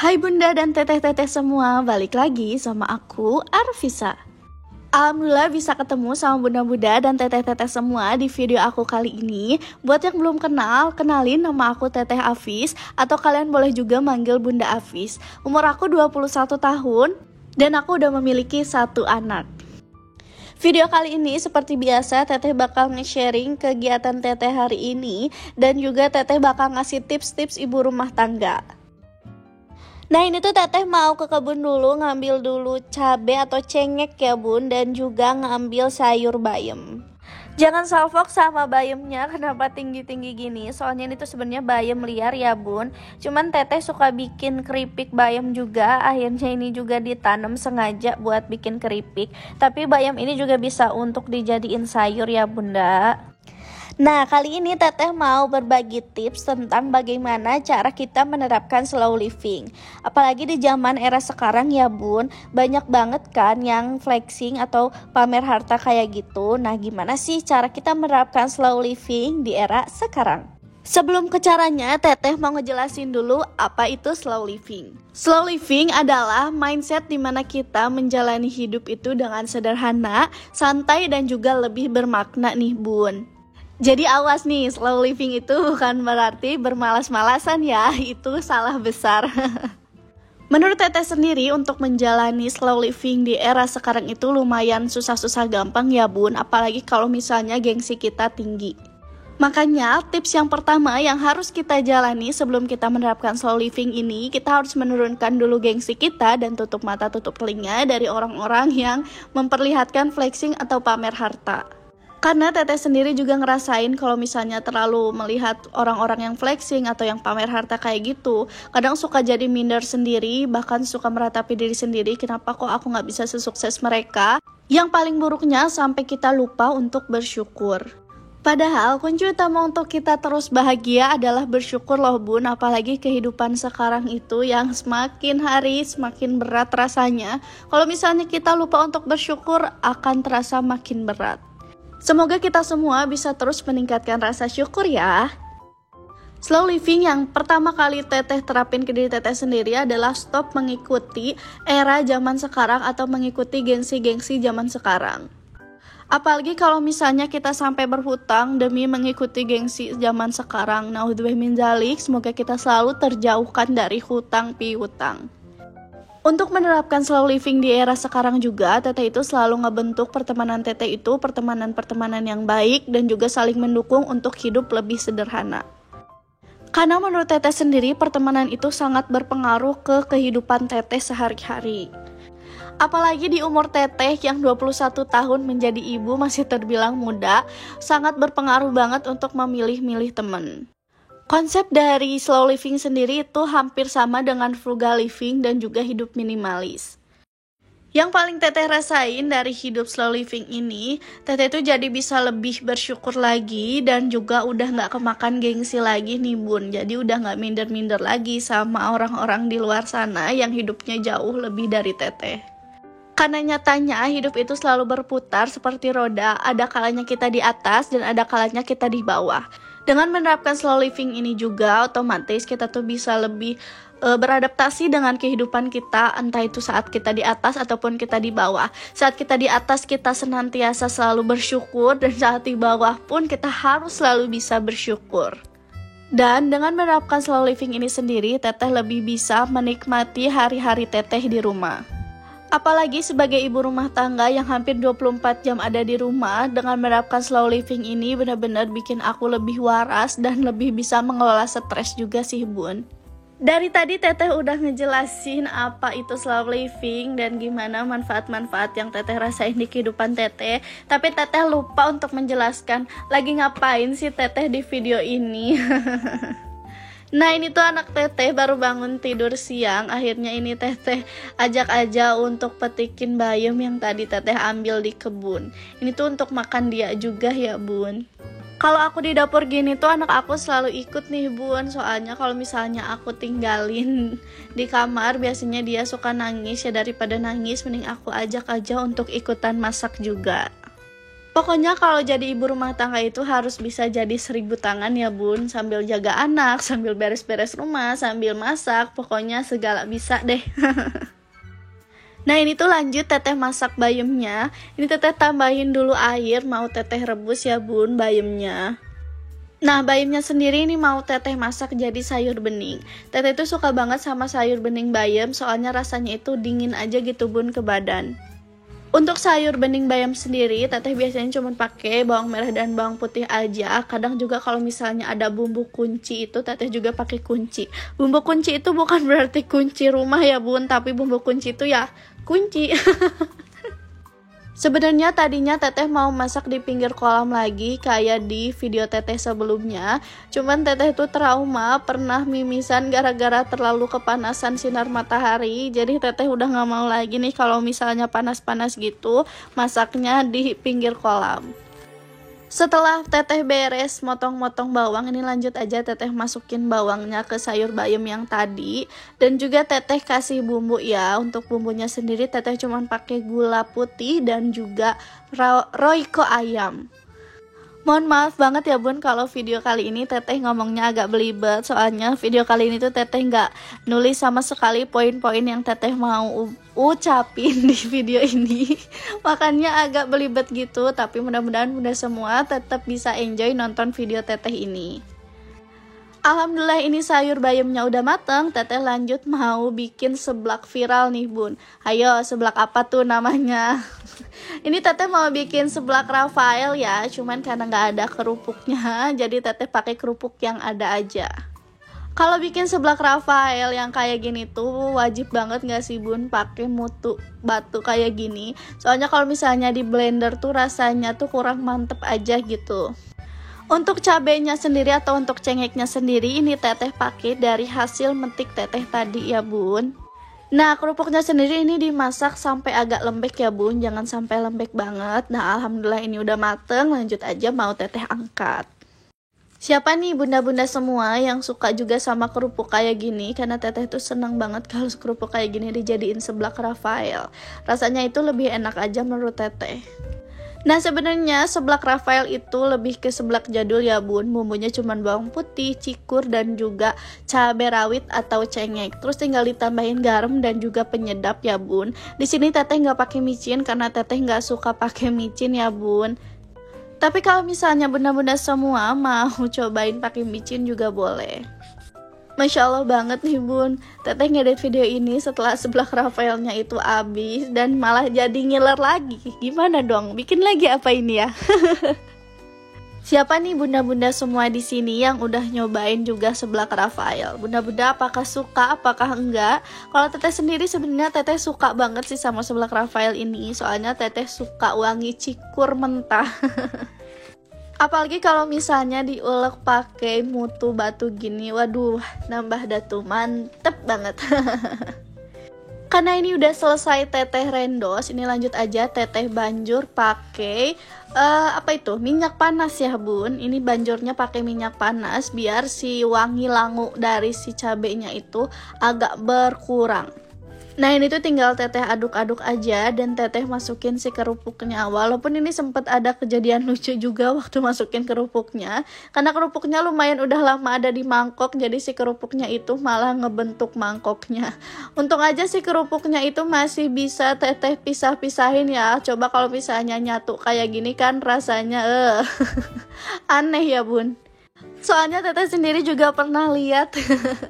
Hai bunda dan teteh-teteh semua, balik lagi sama aku, Arvisa. Alhamdulillah bisa ketemu sama bunda-bunda dan teteh-teteh semua di video aku kali ini. Buat yang belum kenal, kenalin nama aku Teteh Afis, atau kalian boleh juga manggil Bunda Afis. Umur aku 21 tahun, dan aku udah memiliki 1 anak. Video kali ini seperti biasa Teteh bakal nge-sharing kegiatan Teteh hari ini, dan juga Teteh bakal ngasih tips-tips ibu rumah tangga. Nah ini tuh Teteh mau ke kebun dulu, ngambil dulu cabai atau cengek ya bun, dan juga ngambil sayur bayam. Jangan salfok sama bayamnya kenapa tinggi-tinggi gini, soalnya ini tuh sebenarnya bayam liar ya bun. Cuman Teteh suka bikin keripik bayam juga, akhirnya ini juga ditanam sengaja buat bikin keripik. Tapi bayam ini juga bisa untuk dijadiin sayur ya bunda. Nah, kali ini Teteh mau berbagi tips tentang bagaimana cara kita menerapkan slow living. Apalagi di zaman era sekarang ya bun, banyak banget kan yang flexing atau pamer harta kayak gitu. Nah, gimana sih cara kita menerapkan slow living di era sekarang? Sebelum ke caranya, Teteh mau ngejelasin dulu apa itu slow living. Slow living adalah mindset dimana kita menjalani hidup itu dengan sederhana, santai, dan juga lebih bermakna nih bun. Jadi awas nih, slow living itu bukan berarti bermalas-malasan ya, itu salah besar. Menurut Teteh sendiri untuk menjalani slow living di era sekarang itu lumayan susah-susah gampang ya bun, apalagi kalau misalnya gengsi kita tinggi. Makanya tips yang pertama yang harus kita jalani sebelum kita menerapkan slow living ini, kita harus menurunkan dulu gengsi kita dan tutup mata tutup telinga dari orang-orang yang memperlihatkan flexing atau pamer harta. Karena Teteh sendiri juga ngerasain kalau misalnya terlalu melihat orang-orang yang flexing atau yang pamer harta kayak gitu, kadang suka jadi minder sendiri, bahkan suka meratapi diri sendiri, kenapa kok aku gak bisa sesukses mereka. Yang paling buruknya sampai kita lupa untuk bersyukur. Padahal kunci utama untuk kita terus bahagia adalah bersyukur loh bun, apalagi kehidupan sekarang itu yang semakin hari semakin berat rasanya. Kalau misalnya kita lupa untuk bersyukur akan terasa makin berat. Semoga kita semua bisa terus meningkatkan rasa syukur ya. Slow living yang pertama kali Teteh terapin ke diri Teteh sendiri adalah stop mengikuti era zaman sekarang atau mengikuti gengsi-gengsi zaman sekarang. Apalagi kalau misalnya kita sampai berhutang demi mengikuti gengsi zaman sekarang. Naudzubillah min dzalik, semoga kita selalu terjauhkan dari hutang piutang. Untuk menerapkan slow living di era sekarang juga, Teteh itu selalu ngebentuk pertemanan Teteh itu pertemanan-pertemanan yang baik dan juga saling mendukung untuk hidup lebih sederhana. Karena menurut Teteh sendiri, pertemanan itu sangat berpengaruh ke kehidupan Teteh sehari-hari. Apalagi di umur Teteh yang 21 tahun menjadi ibu masih terbilang muda, sangat berpengaruh banget untuk memilih-milih teman. Konsep dari slow living sendiri itu hampir sama dengan frugal living dan juga hidup minimalis. Yang paling Teteh rasain dari hidup slow living ini, Teteh itu jadi bisa lebih bersyukur lagi dan juga udah gak kemakan gengsi lagi nih bun. Jadi udah gak minder-minder lagi sama orang-orang di luar sana yang hidupnya jauh lebih dari Teteh. Karena nyatanya hidup itu selalu berputar seperti roda, ada kalanya kita di atas dan ada kalanya kita di bawah. Dengan menerapkan slow living ini juga otomatis kita tuh bisa lebih beradaptasi dengan kehidupan kita, entah itu saat kita di atas ataupun kita di bawah. Saat kita di atas kita senantiasa selalu bersyukur, dan saat di bawah pun kita harus selalu bisa bersyukur. Dan dengan menerapkan slow living ini sendiri, Teteh lebih bisa menikmati hari-hari Teteh di rumah. Apalagi sebagai ibu rumah tangga yang hampir 24 jam ada di rumah, dengan menerapkan slow living ini benar-benar bikin aku lebih waras dan lebih bisa mengelola stres juga sih bun. Dari tadi Teteh udah ngejelasin apa itu slow living dan gimana manfaat-manfaat yang Teteh rasain di kehidupan Teteh. Tapi Teteh lupa untuk menjelaskan lagi ngapain sih Teteh di video ini. Nah ini tuh anak Teteh baru bangun tidur siang. Akhirnya ini Teteh ajak aja untuk petikin bayam yang tadi Teteh ambil di kebun. Ini tuh untuk makan dia juga ya bun. Kalau aku di dapur gini tuh anak aku selalu ikut nih bun. Soalnya kalau misalnya aku tinggalin di kamar, biasanya dia suka nangis ya. Daripada nangis mending aku ajak aja untuk ikutan masak juga. Pokoknya kalau jadi ibu rumah tangga itu harus bisa jadi 1000 tangan ya bun. Sambil jaga anak, sambil beres-beres rumah, sambil masak, pokoknya segala bisa deh. Nah ini tuh lanjut teteh masak bayamnya. Ini teteh tambahin dulu air, mau teteh rebus ya bun bayamnya. Nah bayamnya sendiri ini mau teteh masak jadi sayur bening. Teteh tuh suka banget sama sayur bening bayam, soalnya rasanya itu dingin aja gitu bun ke badan. Untuk sayur bening bayam sendiri, teteh biasanya cuma pakai bawang merah dan bawang putih aja. Kadang juga kalau misalnya ada bumbu kunci itu, teteh juga pakai kunci. Bumbu kunci itu bukan berarti kunci rumah ya bun, tapi bumbu kunci itu ya kunci. Sebenarnya tadinya teteh mau masak di pinggir kolam lagi kayak di video teteh sebelumnya. Cuman teteh itu trauma, pernah mimisan gara-gara terlalu kepanasan sinar matahari. Jadi teteh udah gak mau lagi nih kalau misalnya panas-panas gitu masaknya di pinggir kolam. Setelah teteh beres motong-motong bawang, ini lanjut aja teteh masukin bawangnya ke sayur bayam yang tadi. Dan juga teteh kasih bumbu ya. Untuk bumbunya sendiri teteh cuma pakai gula putih dan juga royco ayam. Mohon maaf banget ya bun kalau video kali ini teteh ngomongnya agak belibet. Soalnya video kali ini tuh teteh nggak nulis sama sekali poin-poin yang teteh mau ucapin di video ini. Makanya agak belibet gitu. Tapi mudah-mudahan bunda semua tetap bisa enjoy nonton video teteh ini. Alhamdulillah ini sayur bayamnya udah mateng. Teteh lanjut mau bikin seblak viral nih bun. Ayo seblak apa tuh namanya? Ini teteh mau bikin seblak Rafael ya. Cuman karena nggak ada kerupuknya, jadi teteh pakai kerupuk yang ada aja. Kalau bikin seblak Rafael yang kayak gini tuh wajib banget nggak sih bun pakai mutu batu kayak gini. Soalnya kalau misalnya di blender tuh rasanya tuh kurang mantep aja gitu. Untuk cabenya sendiri atau untuk cengeknya sendiri ini teteh pakai dari hasil metik teteh tadi ya bun. Nah kerupuknya sendiri ini dimasak sampai agak lembek ya bun, jangan sampai lembek banget. Nah alhamdulillah ini udah mateng, lanjut aja mau teteh angkat. Siapa nih bunda-bunda semua yang suka juga sama kerupuk kayak gini? Karena teteh tuh seneng banget kalau kerupuk kayak gini dijadiin seblak Rafael. Rasanya itu lebih enak aja menurut teteh. Nah sebenarnya seblak Rafael itu lebih ke seblak jadul ya bun. Bumbunya cuma bawang putih, cikur dan juga cabai rawit atau cengek. Terus tinggal ditambahin garam dan juga penyedap ya bun. Di sini teteh nggak pakai micin karena teteh nggak suka pakai micin ya bun. Tapi kalau misalnya bunda-bunda semua mau cobain pakai micin juga boleh. Masya Allah banget nih bun, teteh ngedit video ini setelah seblak Rafaelnya itu habis dan malah jadi ngiler lagi. Gimana dong, bikin lagi apa ini ya? Siapa nih bunda-bunda semua di sini yang udah nyobain juga seblak Rafael? Bunda-bunda apakah suka, apakah enggak? Kalau teteh sendiri sebenarnya teteh suka banget sih sama seblak Rafael ini. Soalnya teteh suka wangi cikur mentah. Apalagi kalau misalnya diulek pakai mutu batu gini, waduh, nambah datu mantep banget. Karena ini udah selesai teteh rendos, ini lanjut aja teteh banjur pakai minyak panas ya bun. Ini banjurnya pakai minyak panas biar si wangi langu dari si cabenya itu agak berkurang. Nah ini tuh tinggal teteh aduk-aduk aja dan teteh masukin si kerupuknya. Walaupun ini sempat ada kejadian lucu juga waktu masukin kerupuknya. Karena kerupuknya lumayan udah lama ada di mangkok, jadi si kerupuknya itu malah ngebentuk mangkoknya. Untung aja si kerupuknya itu masih bisa teteh pisah-pisahin ya. Coba kalau misalnya nyatu kayak gini kan rasanya aneh ya bun. Soalnya teteh sendiri juga pernah lihat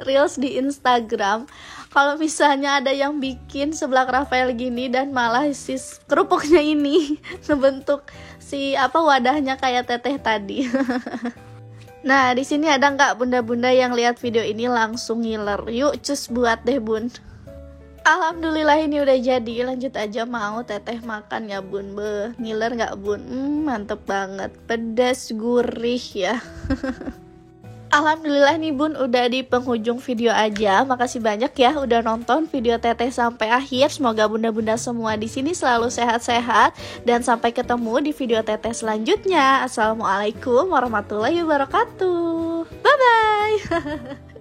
reels di Instagram. Kalau misalnya ada yang bikin seblak Rafael gini dan malah si kerupuknya ini ngebentuk si wadahnya kayak teteh tadi. Nah, di sini ada nggak bunda-bunda yang lihat video ini langsung ngiler? Yuk cus buat deh bun. Alhamdulillah ini udah jadi, lanjut aja mau teteh makan ya bun. Ngiler nggak bun? Mantep banget, pedas gurih ya. Alhamdulillah nih bun udah di penghujung video aja. Makasih banyak ya udah nonton video teteh sampai akhir. Semoga bunda-bunda semua di sini selalu sehat-sehat dan sampai ketemu di video teteh selanjutnya. Assalamualaikum warahmatullahi wabarakatuh. Bye bye.